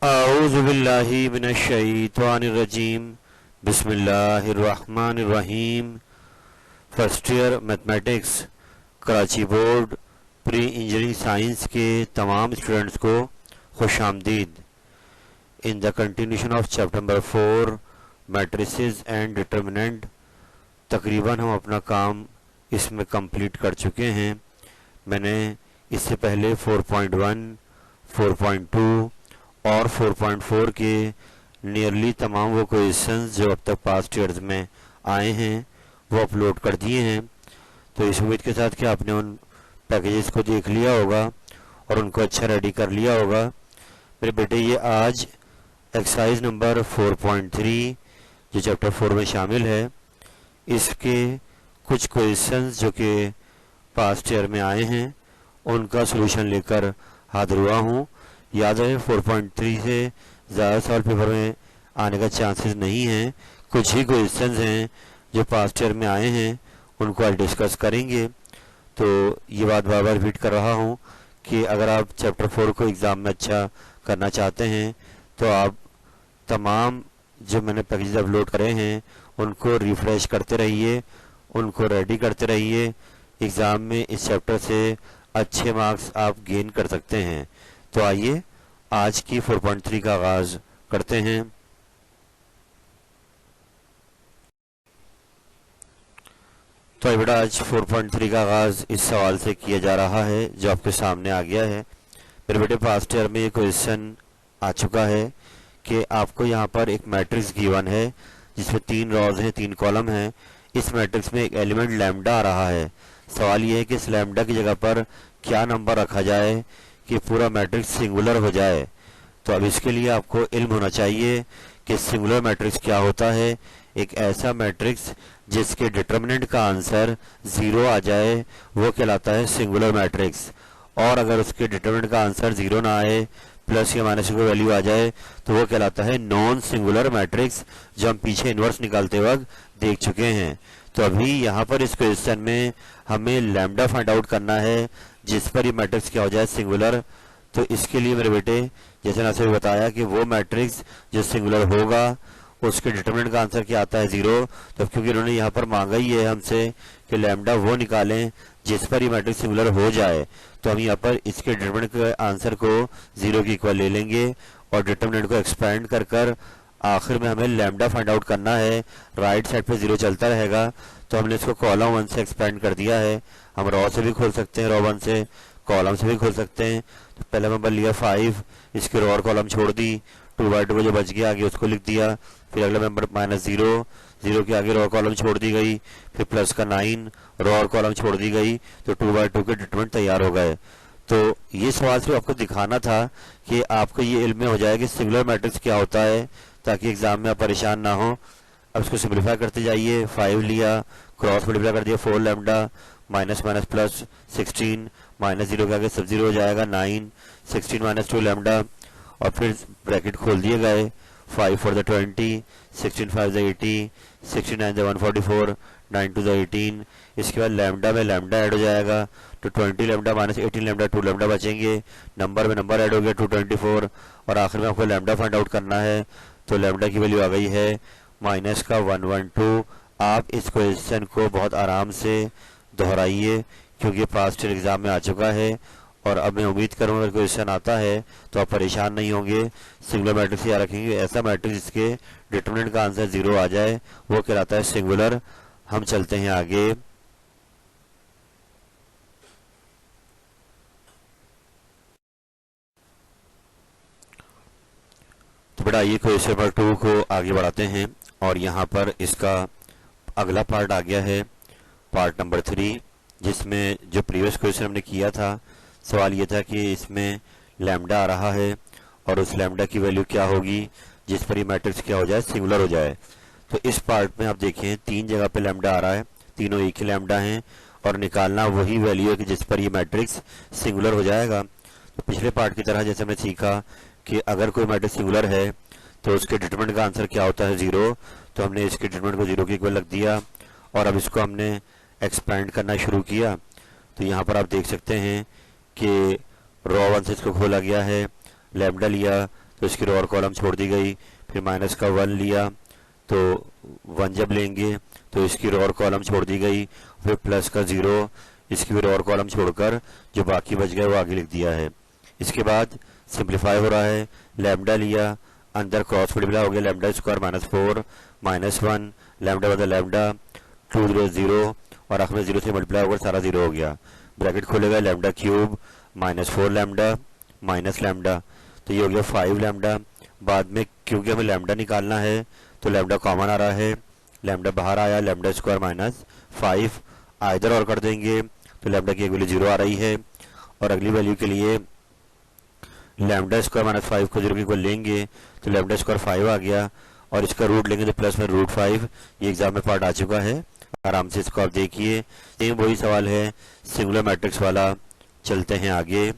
औज़ु बिल्लाहि मिनश्शैतानिर्रजीम बिस्मिल्लाहिर्रहमानिर्रहीम। First year mathematics Karachi board pre engineering science के तमाम स्टूडेंट्स को खुशामदीद। In the continuation of chapter number 4 matrices and determinant, तकरीबन हम अपना काम इसमें कंप्लीट कर चुके हैं। मैंने इससे पहले 4.1, 4.2 और 4.4 के नियरली तमाम वो क्वेश्चंस जो अब तक पास्ट ईयर्स में आए हैं वो अपलोड कर दिए हैं। तो इस उम्मीद के साथ कि आपने उन पैकेजेस को देख लिया होगा और उनको अच्छा रेडी कर लिया होगा। मेरे बेटे, ये आज एक्सरसाइज नंबर 4.3 जो चैप्टर 4 में शामिल है, इसके कुछ क्वेश्चंस जो कि पास्ट ईयर में आए हैं उनका सलूशन लेकर हाजिर हुआ हूँ। याद है 4.3 से ज़्यादा सवाल पेपर में आने का चांसेस नहीं है। कुछ ही क्वेश्चंस हैं जो पास्ट ईयर में आए हैं, उनको आज डिस्कस करेंगे। तो ये बात बार बार रिपीट कर रहा हूँ कि अगर आप चैप्टर 4 को एग्ज़ाम में अच्छा करना चाहते हैं तो आप तमाम जो मैंने पैकेजेस अपलोड करे हैं उनको रिफ़्रेश करते रहिए, उनको रेडी करते रहिए। एग्ज़ाम में इस चैप्टर से अच्छे मार्क्स आप गेन कर सकते हैं। तो आइए आज की 4.3 का आगाज करते हैं। तो बेटा, आज 4.3 का आगाज इस सवाल से किया जा रहा है जो आपके सामने आ गया है। मेरे बेटे, पास्ट ईयर में ये क्वेश्चन आ चुका है कि आपको यहाँ पर एक मैट्रिक्स गिवन है जिसमें 3 रॉज हैं, 3 कॉलम हैं। इस मैट्रिक्स में एक एलिमेंट लैम्डा आ रहा है। सवाल ये है कि इस लैम्डा की जगह पर क्या नंबर रखा जाए कि पूरा मैट्रिक्स सिंगुलर हो जाए। तो अब इसके लिए आपको इल्म होना चाहिए कि सिंगुलर मैट्रिक्स क्या होता है। एक ऐसा मैट्रिक्स जिसके डिटर्मिनेंट का आंसर 0 आ जाए वो कहलाता है सिंगुलर मैट्रिक्स। और अगर उसके डिटर्मिनेंट का आंसर 0 ना आए, प्लस या माइनस की वैल्यू आ जाए, तो वो कहलाता है नॉन सिंगुलर मैट्रिक्स, जो हम पीछे इन्वर्स निकालते वक्त देख चुके हैं। तो अभी यहाँ पर इस क्वेश्चन में हमें लैम्डा फाइंड आउट करना है जिस पर ये मैट्रिक्स क्या हो जाए, सिंगुलर। तो इसके लिए मेरे बेटे, जैसे ना सभी बताया कि वो मैट्रिक्स जो सिंगुलर होगा उसके डिटरमिनेंट का आंसर क्या आता है, 0। तो क्योंकि इन्होंने यहाँ पर मांगा ही है हमसे कि लैम्डा वो निकालें जिस पर ये मैट्रिक्स सिंगुलर हो जाए, तो हम यहाँ पर इसके डिटरमिनेंट के आंसर को 0 के इक्वल ले लेंगे और डिटरमिनेंट को एक्सपेंड कर कर आखिर में हमें लैम्डा फाइंड आउट करना है। राइट साइड पे 0 चलता रहेगा, तो हमने इसको कॉलम 1 से एक्सपेंड कर दिया है। हम रॉ से भी खोल सकते हैं, रॉ 1 से कॉलम से भी खोल सकते हैं। तो पहला नंबर लिया 5, इसके रॉ और कॉलम छोड़ दी, 2/2 को जो बच गया आगे उसको लिख दिया। फिर अगला नंबर -0, 0 के आगे रॉ कॉलम छोड़ दी गई। फिर प्लस का 9, रॉ और कॉलम छोड़ दी गई, तो 2/2 के डिटरमिनेंट तैयार हो गए। तो ये सवाल सिर्फ आपको दिखाना था कि आपको ये इल्म में हो जाए कि सिंगुलर मैट्रिक्स क्या होता है, ताकि एग्जाम में आप परेशान ना हो। अब इसको सिंप्लीफाई करते जाइए। 5 लिया, क्रॉस मल्टीप्लाई कर दिया, 4 लैम्डा, माइनस माइनस प्लस 16, -0 के आगे सब 0 हो जाएगा, 9, 16 -2 लैम्डा, और फिर ब्रैकेट खोल दिए गए। 5 4 द 20, 16 5 द 80, 16 9 द 144, 9 2 द 18। इसके बाद लैम्डा में लैम्डा ऐड हो जाएगा, तो 20 लैम्डा -18 लैम्डा, 2 लैम्डा बचेंगे। नंबर में नंबर ऐड हो गया 224, और आखिर में आपको लैम्डा फाइंड आउट करना है। तो लैम्डा की वैल्यू आ गई है -112। आप इस क्वेश्चन को बहुत आराम से दोहराइए क्योंकि पास्ट ईयर एग्जाम में आ चुका है, और अब मैं उम्मीद करूँगा अगर क्वेश्चन आता है तो आप परेशान नहीं होंगे। सिंगुलर मैट्रिक्स याद रखेंगे, ऐसा मैट्रिक्स जिसके डिटरमिनेंट का आंसर 0 आ जाए वो कहलाता है सिंगुलर। हम चलते हैं आगे। तो बेटा, ये क्वेश्चन नंबर 2 को आगे बढ़ाते हैं, और यहाँ पर इसका अगला पार्ट आ गया है, पार्ट नंबर 3, जिसमें जो प्रीवियस क्वेश्चन हमने किया था, सवाल ये था कि इसमें लैम्डा आ रहा है और उस लैम्डा की वैल्यू क्या होगी जिस पर ये मैट्रिक्स क्या हो जाए, सिंगुलर हो जाए। तो इस पार्ट में आप देखें 3 जगह पे लैम्डा आ रहा है, तीनों एक ही लैम्डा हैं, और निकालना वही वैल्यू है कि जिस पर ये मैट्रिक्स सिंगुलर हो जाएगा। तो पिछले पार्ट की तरह जैसे हमने सीखा कि अगर कोई मैट्रिक्स सिंगुलर है तो उसके डिटरमिनेंट का आंसर क्या होता है, 0। तो हमने इसके डिटरमिनेंट को 0 के इक्वल रख दिया, और अब इसको हमने एक्सपेंड करना शुरू किया। तो यहाँ पर आप देख सकते हैं कि रॉ 1 से इसको खोला गया है, लैम्डा लिया तो इसकी रो और कॉलम छोड़ दी गई। फिर माइनस का 1 लिया तो 1 जब लेंगे तो इसकी रो और कॉलम छोड़ दी गई। फिर प्लस का 0, इसकी भी रो और कॉलम छोड़कर जो बाकी बच गए वो आगे लिख दिया है। इसके बाद सिंप्लीफाई हो रहा है, लैम्डा लिया, अंदर क्रॉस मल्टीप्लाई हो गया, लैम्डा स्क्वायर -4 -1, लैम्डा बदल लैम्डा 2 0 0 और आखिर में 0 से मल्टीप्लाई होकर सारा 0 हो गया। ब्रैकेट खोलेगा, lambda cube -4 lambda minus lambda, तो ये हो गया 5 लैम्डा। बाद में क्योंकि हमें लैम्डा निकालना है तो लैम्डा कॉमन आ रहा है, लैम्डा बाहर आया, लैम्डा स्क्वायर -5 इधर और कर देंगे तो लैम्डा की एक वैल्यू 0 आ रही है। और अगली वैल्यू के लिए लैम्डा स्क्वायर -5 को 0 के इक्वल लेंगे तो लैम्डा स्क्वायर 5 आ गया और इसका रूट लेंगे तो प्लस में √5। ये एग्जाम में पार्ट आ चुका है, आराम से इसको आप देखिए। सेम वही सवाल है सिंगुलर मैट्रिक्स वाला। चलते हैं आगे।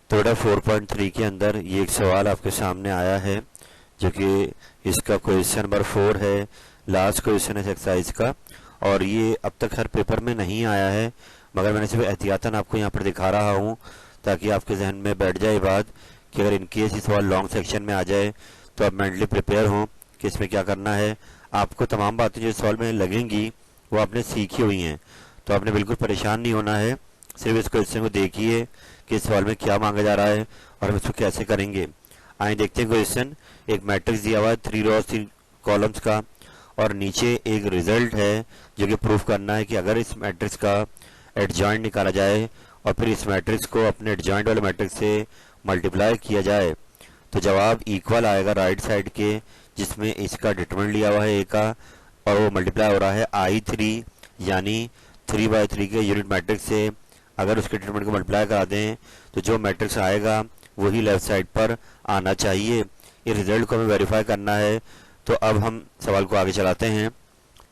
तो बेटा 4.3 के अंदर ये एक सवाल आपके सामने आया है जो कि इसका क्वेश्चन नंबर 4 है, लास्ट क्वेश्चन है एक्सरसाइज का। और ये अब तक हर पेपर में नहीं आया है, मगर मैंने सिर्फ एहतियातन आपको यहाँ पर दिखा रहा हूँ ताकि आपके जहन में बैठ जाए बात कि अगर इनकेस ये सवाल लॉन्ग सेक्शन में आ जाए तो आप मेंटली प्रिपेयर हों कि इसमें क्या करना है। आपको तमाम बातें जो इस सवाल में लगेंगी वो आपने सीखी हुई हैं, तो आपने बिल्कुल परेशान नहीं होना है। सिर्फ इस क्वेश्चन को देखिए कि इस सवाल में क्या मांगा जा रहा है और हम इसको कैसे करेंगे। आइए देखते हैं क्वेश्चन। एक मैट्रिक्स दिया हुआ है 3 रोज 3 कॉलम्स का और नीचे एक रिजल्ट है जो कि प्रूफ करना है कि अगर इस मैट्रिक्स का एडजॉइंट निकाला जाए और फिर इस मैट्रिक्स को अपने एडजॉइंट वाले मैट्रिक्स से मल्टीप्लाई किया जाए तो जवाब इक्वल आएगा राइट साइड के, जिसमें इसका डिटरमिनेंट लिया हुआ है ए का और वो मल्टीप्लाई हो रहा है I3 यानी 3/3 के यूनिट मैट्रिक्स से। अगर उसके डिटरमिनेंट को मल्टीप्लाई करा दें तो जो मैट्रिक्स आएगा वही लेफ्ट साइड पर आना चाहिए। ये रिजल्ट को हमें वेरीफाई करना है। तो अब हम सवाल को आगे चलाते हैं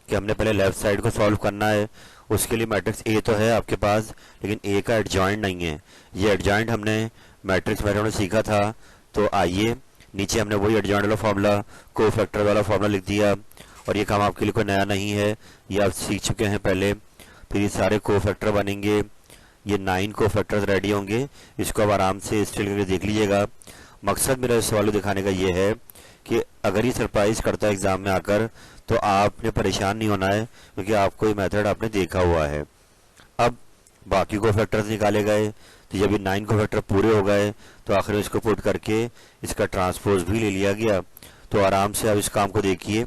कि हमने पहले लेफ्ट साइड को सॉल्व करना है। उसके लिए मैट्रिक्स ए तो है आपके पास, लेकिन ए का एडजॉइंट नहीं है। ये एडजॉइंट हमने मैट्रिक्स में हमने सीखा था। तो आइए नीचे हमने वही एडजॉइंट वाला फॉर्मूला, कोफैक्टर वाला फॉर्मूला लिख दिया। और ये काम आपके लिए कोई नया नहीं है, ये आप सीख चुके हैं पहले। फिर ये सारे कोफैक्टर बनेंगे, ये 9 कोफैक्टर्स रेडी होंगे। इसको आप आराम से स्टिल करके देख लीजिएगा। मकसद मेरा इस सवाल को दिखाने का ये है कि अगर ये सरप्राइज करता है एग्जाम में आकर तो आपने परेशान नहीं होना है, क्योंकि आपको ये मेथड आपने देखा हुआ है। अब बाकी कोफैक्टर्स निकाले गए, तो जब ये 9 कोफैक्टर पूरे हो गए तो आखिर में इसको पुट करके इसका ट्रांसपोज भी ले लिया गया। तो आराम से अब इस काम को देखिए,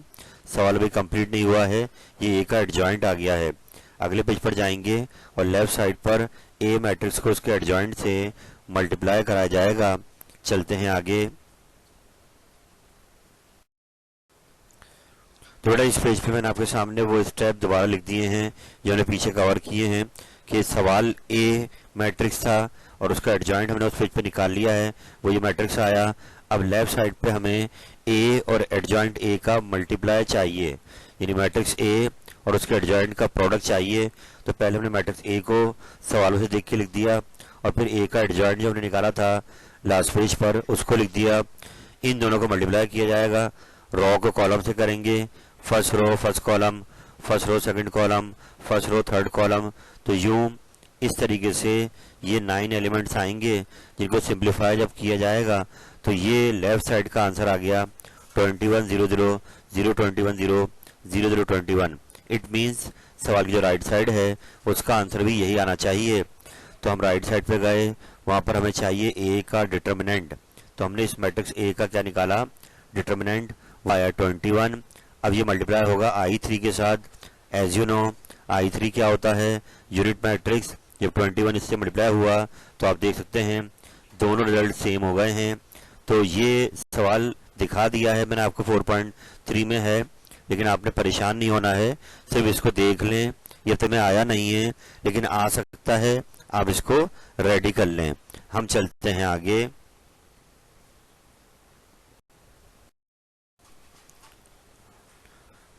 सवाल भी कंप्लीट नहीं हुआ है, ये ए का एडजॉइंट आ गया है। अगले पेज पर जाएंगे और लेफ्ट साइड पर ए मैट्रिक्स को उसके एडजॉइंट से मल्टीप्लाई कराया जाएगा। चलते हैं आगे। तो बेटा इस पेज पे मैंने आपके सामने वो स्टेप दोबारा लिख दिए हैं जो हमने पीछे कवर किए हैं कि सवाल ए मैट्रिक्स था और उसका एडजॉइंट हमने उस पेज पे निकाल लिया है, वो ये मैट्रिक्स आया। अब लेफ्ट साइड पे हमें ए और एडजॉइंट ए का मल्टीप्लाई चाहिए, यानी मैट्रिक्स ए और उसके एडजॉइंट का प्रोडक्ट चाहिए। तो पहले हमने मैट्रिक्स ए को सवालों से देख के लिख दिया और फिर ए का एडजॉइंट जो हमने निकाला था लास्ट पेज पर उसको लिख दिया। इन दोनों को मल्टीप्लाई किया जाएगा, रो को कॉलम से करेंगे, first row first column, first row second column, first row third column. तो यूं इस तरीके से ये 9 एलिमेंट्स आएंगे जिनको सिंप्लीफाई जब किया जाएगा तो ये लेफ्ट साइड का आंसर आ गया 21 0 0 0 21 0 0 0 21। इट मीन्स सवाल की जो राइट साइड है उसका आंसर भी यही आना चाहिए। तो हम राइट साइड पे गए, वहाँ पर हमें चाहिए ए का डिटर्मिनेंट। तो हमने इस मैट्रिक्स ए का क्या निकाला, डिटर्मिनेंट, वो आया 21। अब ये मल्टीप्लाई होगा I3 के साथ। एज यू नो I3 क्या होता है, यूनिट मैट्रिक्स। जब 21 इससे मल्टीप्लाई हुआ तो आप देख सकते हैं दोनों रिजल्ट सेम हो गए हैं। तो ये सवाल दिखा दिया है मैंने आपको 4.3 में है, लेकिन आपने परेशान नहीं होना है, सिर्फ इसको देख लें। ये तो में आया नहीं है लेकिन आ सकता है, आप इसको रेडी कर लें। हम चलते हैं आगे।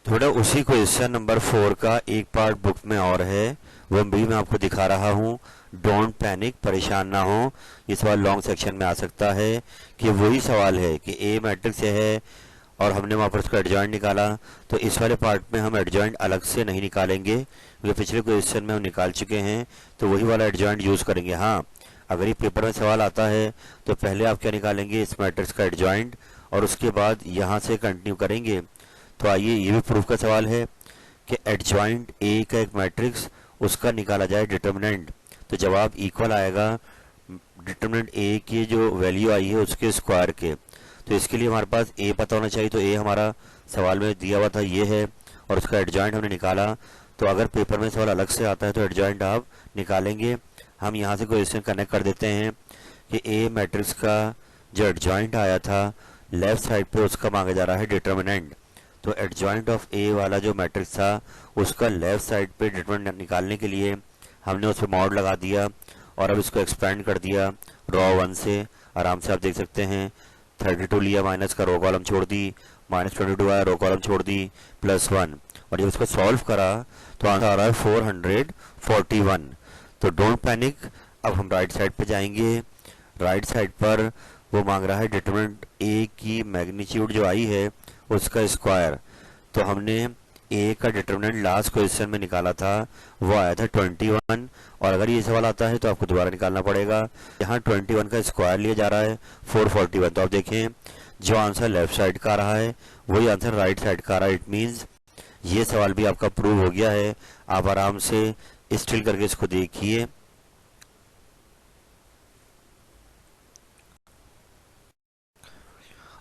थोड़ा उसी क्वेश्चन नंबर 4 का एक पार्ट बुक में और है, वो भी मैं आपको दिखा रहा हूँ। डोंट पैनिक, परेशान ना हो, ये सवाल लॉन्ग सेक्शन में आ सकता है। कि वही सवाल है कि ए मैट्रिक्स है और हमने वहाँ पर उसका एडजॉइंट निकाला। तो इस वाले पार्ट में हम एडजॉइंट अलग से नहीं निकालेंगे, क्योंकि पिछले क्वेश्चन में हम निकाल चुके हैं, तो वही वाला एडजॉइंट यूज़ करेंगे। हाँ, अगर ये पेपर में सवाल आता है तो पहले आप क्या निकालेंगे, इस मैट्रिक्स का एडजॉइंट, और उसके बाद यहाँ से कंटिन्यू करेंगे। तो आइए, ये भी प्रूफ का सवाल है कि एडजॉइंट ए का एक मैट्रिक्स, उसका निकाला जाए डिटर्मिनेंट। तो जवाब इक्वल आएगा डिटर्मिनेंट ए की जो वैल्यू आई है उसके स्क्वायर के। तो इसके लिए हमारे पास ए पता होना चाहिए। तो ए हमारा सवाल में दिया हुआ था, ये है, और उसका एडजॉइंट हमने निकाला। तो अगर पेपर में सवाल अलग से आता है तो एडजॉइंट आप निकालेंगे। हम यहाँ से क्वेश्चन कनेक्ट कर देते हैं कि ए मैट्रिक्स का जो एडजॉइंट आया था लेफ्ट साइड पे, उसका मांगा जा रहा है डिटर्मिनेंट। तो एडजॉइंट ऑफ ए वाला जो मैट्रिक्स था उसका लेफ्ट साइड पे डिटर्मिनेंट निकालने के लिए हमने उस पर मॉड लगा दिया और अब इसको एक्सपेंड कर दिया रॉ 1 से। आराम से आप देख सकते हैं, 32 लिया, माइनस का रो कॉलम छोड़ दी, -22 आया, रो कॉलम छोड़ दी, +1, और जब इसको सॉल्व करा तो आंसर आ रहा है 441। तो डोंट पैनिक, अब हम राइट साइड पे जाएंगे। राइट साइड पर वो मांग रहा है डिटरमिनेंट ए की मैग्नीट्यूड जो आई है उसका स्क्वायर। तो हमने ए का डिटरमिनेंट लास्ट क्वेश्चन में निकाला था, वो आया था 21, और अगर ये सवाल आता है तो आपको दोबारा निकालना पड़ेगा। यहाँ 21 का स्क्वायर लिया जा रहा है 441। तो आप देखें, जो आंसर लेफ्ट साइड का आ रहा है वही आंसर राइट साइड का आ रहा है। इट मीन्स ये सवाल भी आपका प्रूव हो गया है। आप आराम से स्टिल करके इसको देखिए।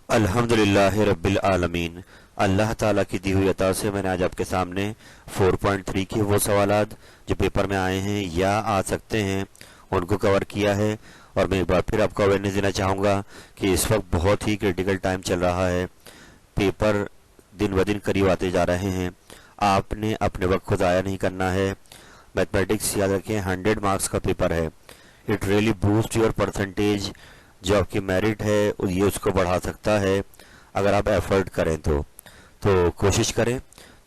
अल्हम्दुलिल्लाह रब्बिल आलमीन। अल्लाह ताला की दी हुई अता से मैंने आज आपके सामने 4.3 के वो सवालात जो पेपर में आए हैं या आ सकते हैं उनको कवर किया है। और मैं एक बार फिर आपको अवेयरनेस देना चाहूँगा कि इस वक्त बहुत ही क्रिटिकल टाइम चल रहा है, पेपर दिन ब दिन करीब आते जा रहे हैं। आपने अपने वक्त को ज़ाया नहीं करना है। मैथमेटिक्स याद रखें 100 मार्क्स का पेपर है। It really boost your percentage. जो आपकी मेरिट है ये उसको बढ़ा सकता है अगर आप एफर्ट करें तो कोशिश करें।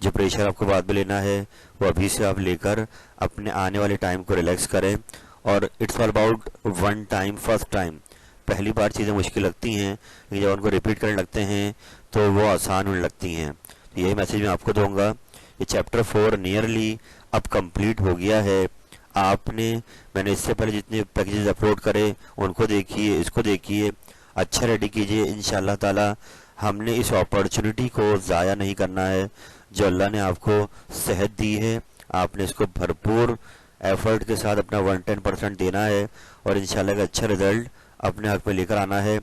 जो प्रेशर आपको बाद में लेना है वो अभी से आप लेकर अपने आने वाले टाइम को रिलैक्स करें। और it's all about one time, first time. पहली बार चीज़ें मुश्किल लगती हैं, लेकिन जब उनको रिपीट करने लगते हैं तो वो आसान होने लगती हैं। तो यही मैसेज मैं आपको दूंगा। ये चैप्टर 4 नियरली अब कंप्लीट हो गया है। आपने, मैंने इससे पहले जितने पैकेजेस अपलोड करे उनको देखिए, इसको देखिए, अच्छा रेडी कीजिए। इंशाल्लाह ताला हमने इस अपॉर्चुनिटी को ज़ाया नहीं करना है जो अल्लाह ने आपको सेहत दी है। आपने इसको भरपूर एफर्ट के साथ अपना 110% देना है और इंशाल्लाह का अच्छा रिजल्ट अपने हक में लेकर आना है।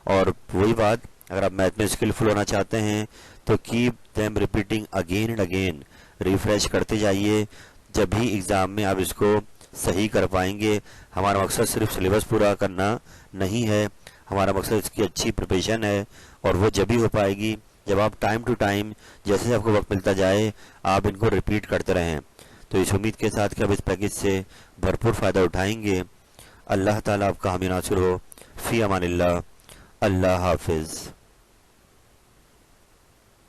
और वही बात, अगर आप मैथ में स्किलफुल होना चाहते हैं तो keep them repeating again and again, refresh करते जाइए। जब भी एग्ज़ाम में आप इसको सही कर पाएंगे। हमारा मकसद सिर्फ सिलेबस पूरा करना नहीं है, हमारा मकसद इसकी अच्छी प्रिपरेशन है, और वो जब भी हो पाएगी जब आप टाइम टू टाइम, जैसे आपको वक्त मिलता जाए, आप इनको रिपीट करते रहें। तो इस उम्मीद के साथ कि आप इस पैकेज से भरपूर फ़ायदा उठाएंगे। अल्लाह ताला आपका हामी नासिर हो। फ़ी अमानिल्लाह। अल्लाह हाफिज़।